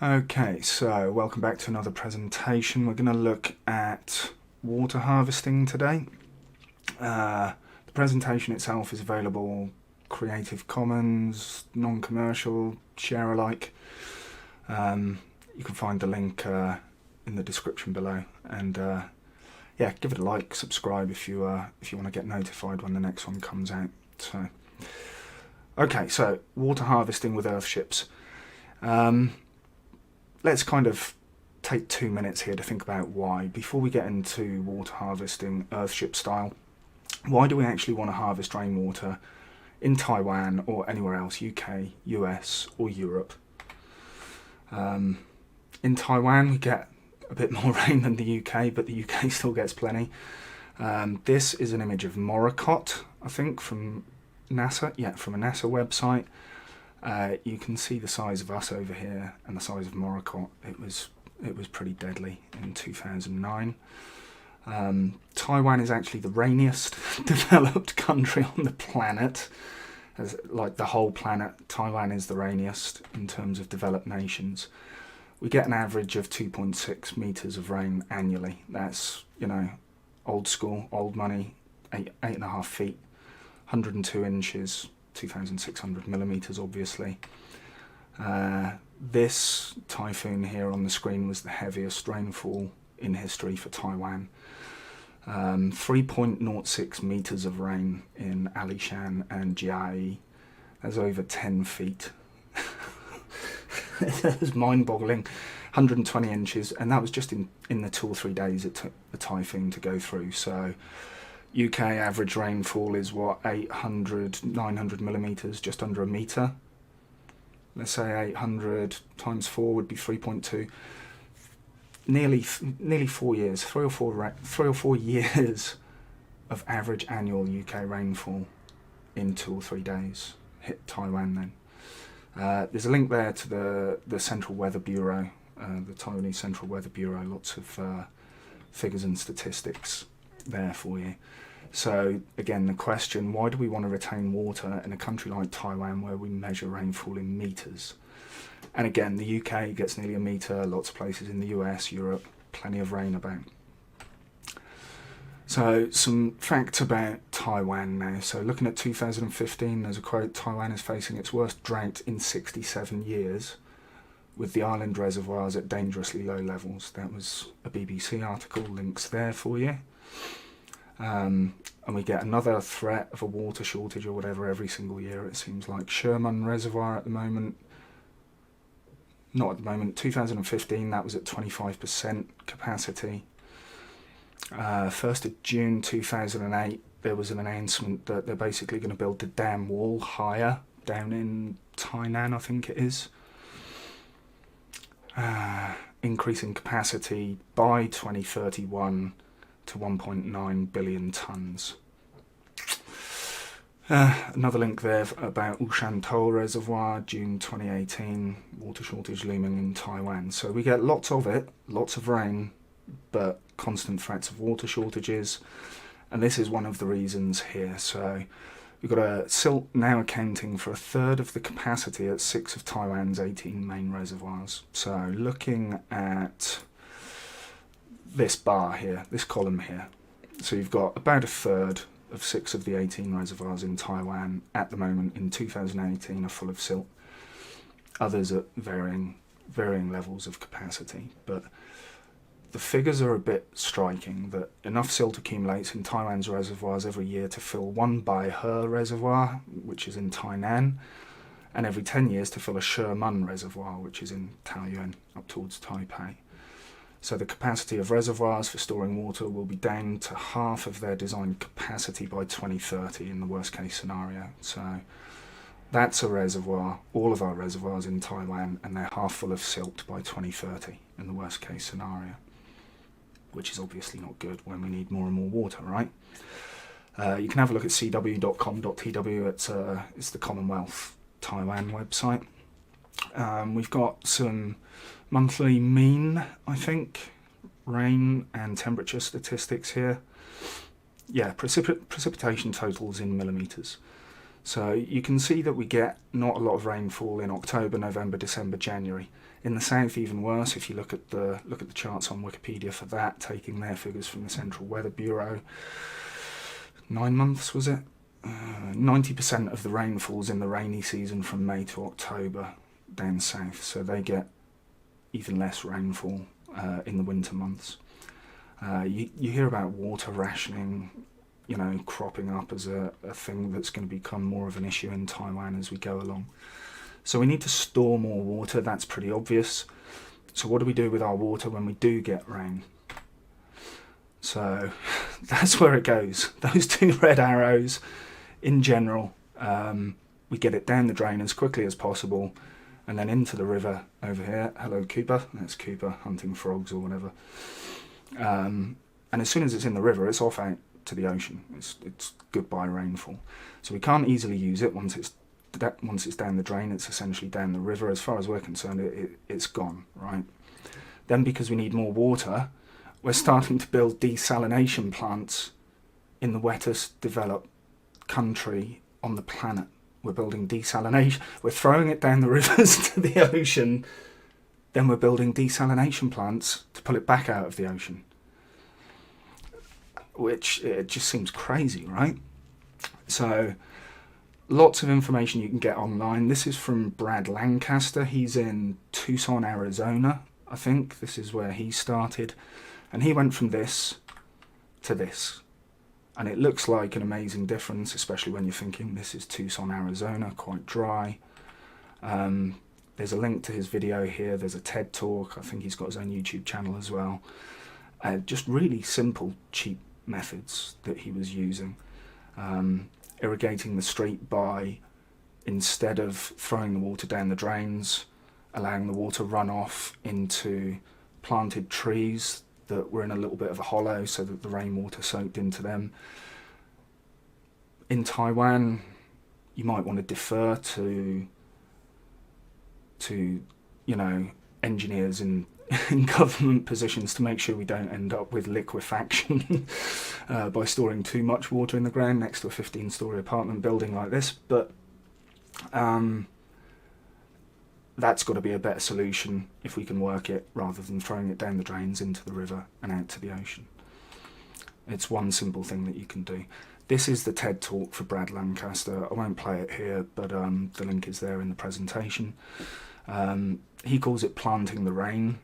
Okay, so welcome back to another presentation. We're going to look at water harvesting today. The presentation itself is available Creative Commons, non-commercial, share alike. You can find the link in the description below, and yeah, give it a like, subscribe if you want to get notified when the next one comes out. So, okay, so water harvesting with earthships. Let's kind of take 2 minutes here to think about why. Before we get into water harvesting earthship style, why do we actually want to harvest rainwater in Taiwan or anywhere else, UK, US or Europe? In Taiwan we get a bit more rain than the UK, but the UK still gets plenty. This is an image of Morakot, I think, from NASA. Yeah, from a NASA website. You can see the size of us over here and the size of Morakot. It was pretty deadly in 2009. Taiwan is actually the rainiest developed country on the planet. Like the whole planet, Taiwan is the rainiest in terms of developed nations. We get an average of 2.6 meters of rain annually. That's, you know, old school, old money, 8.5 feet, 102 inches. 2,600 millimeters, obviously. This typhoon here on the screen was the heaviest rainfall in history for Taiwan. 3.06 meters of rain in Alishan and Jiai. That's over 10 feet. It was mind-boggling. 120 inches, and that was just in the 2 or 3 days it took the typhoon to go through. So UK average rainfall is what, 800, 900 millimeters, just under a meter. Let's say 800 times 4 would be 3.2. Nearly 4 years, 3 or 4 years of average annual UK rainfall in 2 or 3 days hit Taiwan then. There's a link there to the Central Weather Bureau, the Taiwanese Central Weather Bureau. Lots of figures and statistics there for you. So again, the question, why do we want to retain water in a country like Taiwan where we measure rainfall in meters? And again, the UK gets nearly a meter, lots of places in the US, Europe, plenty of rain about. So some facts about Taiwan now. So looking at 2015, there's a quote, Taiwan is facing its worst drought in 67 years, with the island reservoirs at dangerously low levels. That was a BBC article, links there for you. And we get another threat of a water shortage or whatever every single year, it seems like. Sherman Reservoir at the moment, not at the moment, 2015 that was at 25% capacity. 1st of June 2008 there was an announcement that they're basically going to build the dam wall higher down in Tainan, I think it is. Increasing capacity by 2031 to 1.9 billion tonnes. Another link there about Ushantou Reservoir, June 2018, water shortage looming in Taiwan. So we get lots of it, lots of rain, but constant threats of water shortages, and this is one of the reasons here. So we've got a silt now accounting for 1/3 of the capacity at 6 of Taiwan's 18 main reservoirs. So looking at this bar here, this column here, so you've got about 1/3 of 6 of the 18 reservoirs in Taiwan at the moment in 2018 are full of silt. Others at varying levels of capacity, but the figures are a bit striking that enough silt accumulates in Taiwan's reservoirs every year to fill one Baihe reservoir, which is in Tainan, and every 10 years to fill a Sherman reservoir, which is in Taoyuan, up towards Taipei. So the capacity of reservoirs for storing water will be down to half of their designed capacity by 2030 in the worst case scenario. So that's a reservoir, all of our reservoirs in Taiwan, and they're half full of silt by 2030 in the worst case scenario, which is obviously not good when we need more and more water, right? You can have a look at cw.com.tw, it's the Commonwealth Taiwan website. We've got some monthly mean, I think, rain and temperature statistics here. Yeah, precipitation totals in millimeters. So you can see that we get not a lot of rainfall in October, November, December, January. In the south, even worse. If you look at the charts on Wikipedia for that, taking their figures from the Central Weather Bureau, 9 months was it? 90% of the rainfall's in the rainy season from May to October down south, so they get even less rainfall in the winter months. You hear about water rationing, you know, cropping up as a thing that's going to become more of an issue in Taiwan as we go along. So we need to store more water, that's pretty obvious. So what do we do with our water when we do get rain? So that's where it goes. Those two red arrows, in general, we get it down the drain as quickly as possible and then into the river over here. Hello Cooper, that's Cooper hunting frogs or whatever. And as soon as it's in the river, it's off out to the ocean. It's goodbye rainfall. So we can't easily use it once it's down the drain. It's essentially down the river. As far as we're concerned, it's gone, right? Then because we need more water, we're starting to build desalination plants in the wettest developed country on the planet. We're building desalination. We're throwing it down the rivers to the ocean. Then we're building desalination plants to pull it back out of the ocean. Which, it just seems crazy, right? So, lots of information you can get online. This is from Zac Lancaster. He's in Tucson, Arizona, I think. This is where he started. And he went from this to this. And it looks like an amazing difference, especially when you're thinking this is Tucson, Arizona, quite dry. There's a link to his video here. There's a TED Talk. I think he's got his own YouTube channel as well. Just really simple, cheap methods that he was using. Irrigating the street by, instead of throwing the water down the drains, allowing the water run off into planted trees that were in a little bit of a hollow so that the rainwater soaked into them. In Taiwan, you might want to defer to you know, engineers in government positions to make sure we don't end up with liquefaction by storing too much water in the ground next to a 15-story apartment building like this. But that's got to be a better solution if we can work it, rather than throwing it down the drains into the river and out to the ocean. It's one simple thing that you can do. This is the TED Talk for Zac Lancaster. I won't play it here, but the link is there in the presentation. He calls it planting the rain.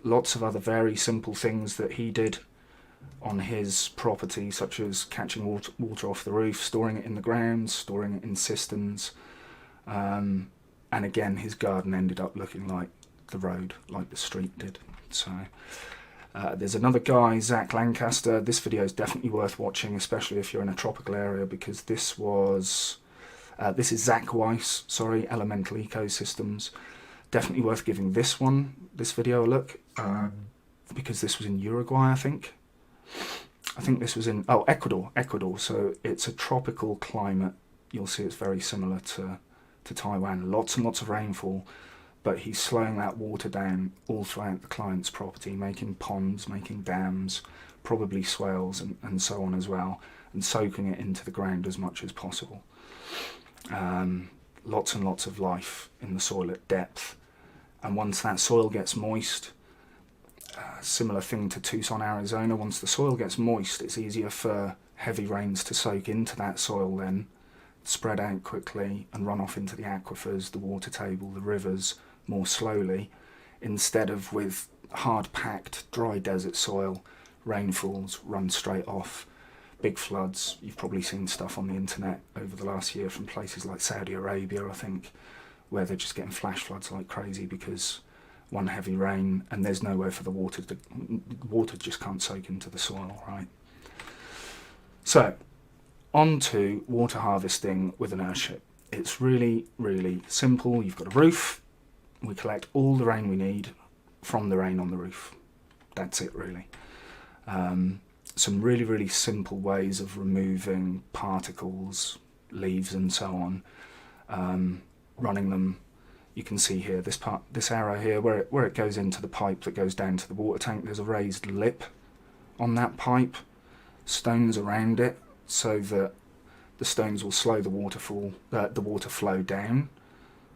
Lots of other very simple things that he did on his property, such as catching water off the roof, storing it in the ground, storing it in cisterns. And again, his garden ended up looking like the road, like the street did. So there's another guy, Zac Lancaster. This video is definitely worth watching, especially if you're in a tropical area, because this is Zach Weiss, Elemental Ecosystems. Definitely worth giving this video a look, because this was in Uruguay, I think. I think this was in, Ecuador. So it's a tropical climate. You'll see it's very similar to Taiwan. Lots and lots of rainfall, but he's slowing that water down all throughout the client's property, making ponds, making dams, probably swales and so on as well, and soaking it into the ground as much as possible. Lots and lots of life in the soil at depth. And once that soil gets moist, similar thing to Tucson, Arizona, once the soil gets moist, it's easier for heavy rains to soak into that soil then, spread out quickly and run off into the aquifers, the water table, the rivers more slowly, instead of with hard-packed, dry desert soil, rainfalls, run straight off, big floods. You've probably seen stuff on the internet over the last year from places like Saudi Arabia, I think, where they're just getting flash floods like crazy because one heavy rain and there's nowhere for the water just can't soak into the soil, right? So, on to water harvesting with an earthship. It's really, really simple. You've got a roof. We collect all the rain we need from the rain on the roof. That's it, really. Some really, really simple ways of removing particles, leaves and so on. Running them, you can see here, this arrow here, where it goes into the pipe that goes down to the water tank, there's a raised lip on that pipe, stones around it, so that the stones will slow the water flow down,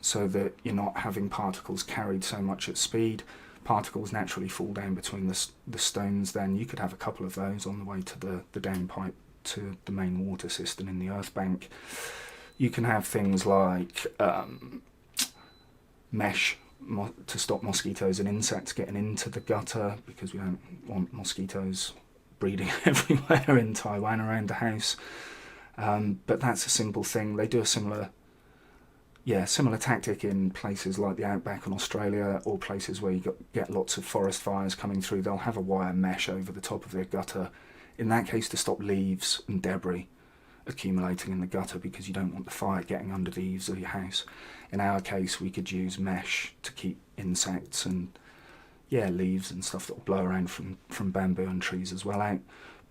so that you're not having particles carried so much at speed. Particles naturally fall down between the stones. Then you could have a couple of those on the way to the downpipe to the main water cistern in the earth bank. You can have things like mesh to stop mosquitoes and insects getting into the gutter, because we don't want mosquitoes breeding everywhere in Taiwan around the house. But that's a simple thing. They do a similar tactic in places like the outback in Australia, or places where you get lots of forest fires coming through. They'll have a wire mesh over the top of their gutter, in that case to stop leaves and debris accumulating in the gutter, because you don't want the fire getting under the eaves of your house. In our case, we could use mesh to keep insects and leaves and stuff that will blow around from bamboo and trees as well out.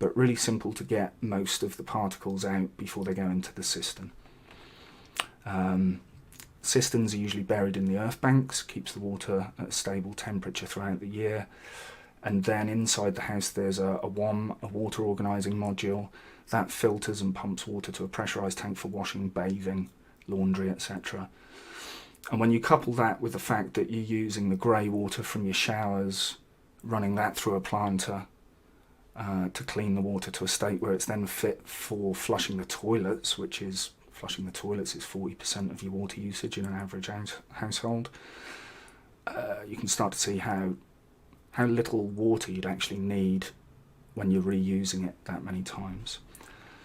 But really simple to get most of the particles out before they go into the cistern. Cisterns are usually buried in the earth banks, keeps the water at a stable temperature throughout the year. And then inside the house there's a WOM, a water organising module, that filters and pumps water to a pressurised tank for washing, bathing, laundry, etc. And when you couple that with the fact that you're using the grey water from your showers, running that through a planter to clean the water to a state where it's then fit for flushing the toilets, which is, flushing the toilets is 40% of your water usage in an average household, you can start to see how little water you'd actually need when you're reusing it that many times.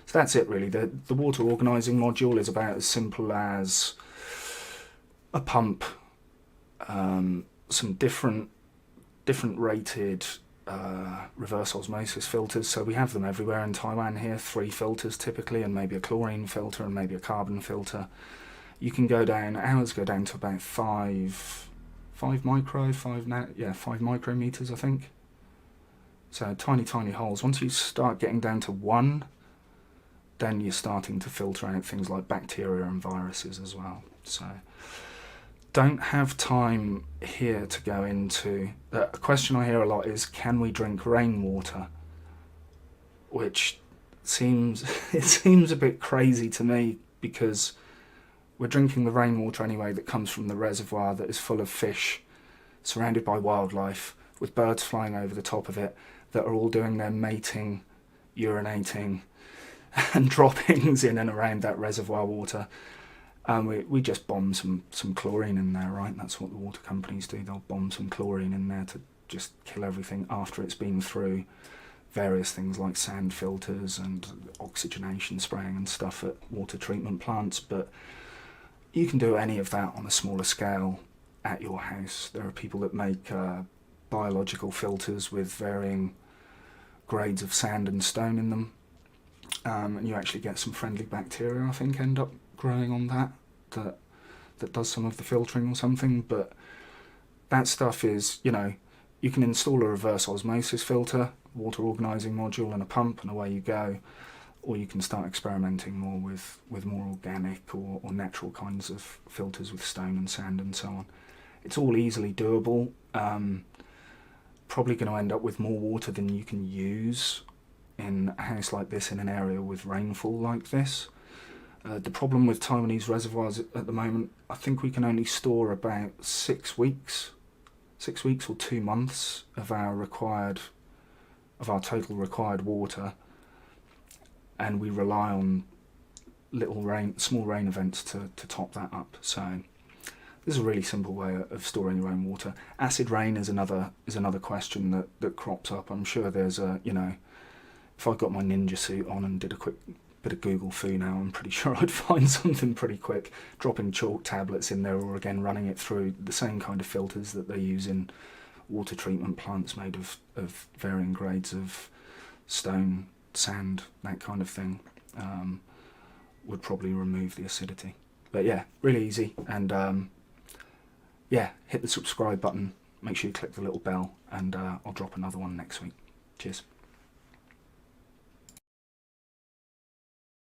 So that's it really. The water organising module is about as simple as a pump, some different rated reverse osmosis filters. So we have them everywhere in Taiwan here, 3 filters typically, and maybe a chlorine filter and maybe a carbon filter. You can go down, ours go down to about 5 micrometers, I think. So tiny holes. Once you start getting down to 1, then you're starting to filter out things like bacteria and viruses as well. So don't have time here to go into a question I hear a lot is, can we drink rainwater? Which seems a bit crazy to me, because we're drinking the rainwater anyway that comes from the reservoir that is full of fish, surrounded by wildlife, with birds flying over the top of it, that are all doing their mating, urinating and droppings in and around that reservoir water. We just bomb some chlorine in there, right? That's what the water companies do. They'll bomb some chlorine in there to just kill everything after it's been through various things like sand filters and oxygenation spraying and stuff at water treatment plants. But you can do any of that on a smaller scale at your house. There are people that make biological filters with varying grades of sand and stone in them, and you actually get some friendly bacteria, I think, end up growing on that does some of the filtering or something. But that stuff is, you can install a reverse osmosis filter, water organising module and a pump, and away you go. Or you can start experimenting more with more organic or natural kinds of filters with stone and sand and so on. It's all easily doable. Probably going to end up with more water than you can use in a house like this, in an area with rainfall like this. The problem with Taiwanese reservoirs at the moment, I think we can only store about 6 weeks or 2 months of our total required water, and we rely on small rain events to top that up. So this is a really simple way of storing your own water. Acid rain is another question that crops up. I'm sure there's if I got my ninja suit on and did a quick bit of Google foo now, I'm pretty sure I'd find something pretty quick. Dropping chalk tablets in there, or again running it through the same kind of filters that they use in water treatment plants made of varying grades of stone, sand, that kind of thing, would probably remove the acidity. But yeah, really easy. And hit the subscribe button, make sure you click the little bell, and I'll drop another one next week. Cheers.